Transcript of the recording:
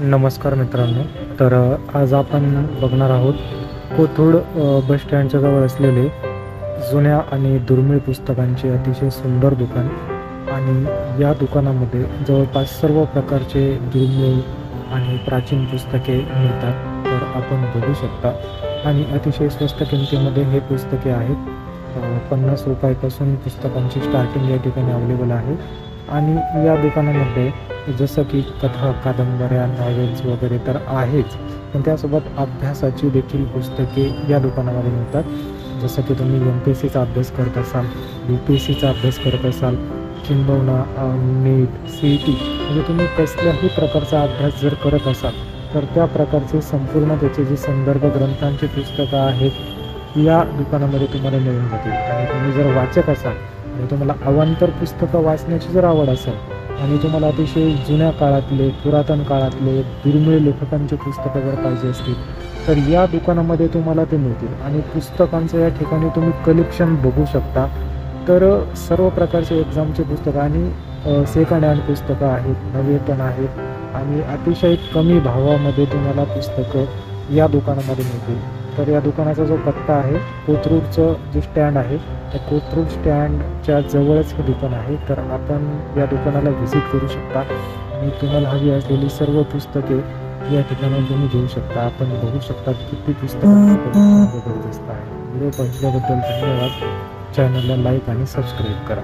नमस्कार मित्रांनो. आज आपण बघणार आहोत कोथरूड बस स्टँडच्या जवळ असलेले जुन्या आणि दुर्मिळ पुस्तकांचे अतिशय सुंदर दुकान. आणि या दुकानामध्ये जवळपास सर्व प्रकारचे दुर्मिळ आणि प्राचीन पुस्तके मिळतात. तर आपण बघू शकता आणि अतिशय स्वस्त किमतीमध्ये हे पुस्तके आहेत. 50 रुपयापासून पुस्तकांची स्टार्टिंग या ठिकाणी अवेलेबल आहे. आणि या दुकानामध्ये जसं की कथा, कादंबऱ्या, नॉवेल्स वगैरे तर आहेच, पण त्यासोबत अभ्यासाची देखील पुस्तके या दुकानामध्ये मिळतात. जसं की तुम्ही MPSCचा अभ्यास करत असाल, UPSCचा अभ्यास करत असाल, किंबहुना नीट, CET म्हणजे तुम्ही कसल्याही प्रकारचा अभ्यास जर करत असाल तर त्या प्रकारचे संपूर्ण त्याचे जे संदर्भ ग्रंथांची पुस्तकं आहेत या दुकानामध्ये तुम्हाला मिळून जातील. आणि तुम्ही जर वाचक असाल आणि तुम्हाला अवांतर पुस्तकं वाचण्याची जर आवड असेल आणि तुम्हाला अतिशय जुन्या काळातले, पुरातन काळातले दुर्मिळ लेखकांचे पुस्तकं जर पाहिजे असतील तर या दुकानामध्ये तुम्हाला ते मिळतील. आणि पुस्तकांचं या ठिकाणी तुम्ही कलेक्शन बघू शकता. तर सर्व प्रकारचे एक्झामचे पुस्तकं आणि सेकंड हँड पुस्तकं आहेत, नवे पण आहेत आणि अतिशय कमी भावामध्ये तुम्हाला पुस्तकं या दुकानामध्ये मिळतील. तर या दुकानाचा जो पत्ता आहे, कोथरूडचं जे स्टँड आहे त्या कोथरूड स्टँडच्या जवळच हे दुकान आहे. तर आपण या दुकानाला व्हिजिट करू शकता आणि तुम्हाला हवी असलेली सर्व पुस्तके या ठिकाणाहून तुम्ही घेऊ शकता. आपण बघू शकता किती पुस्तकांचं जबरदस्त आहे. व्हिडिओ पाहिल्याबद्दल धन्यवाद. चॅनलला लाईक आणि सबस्क्राईब करा.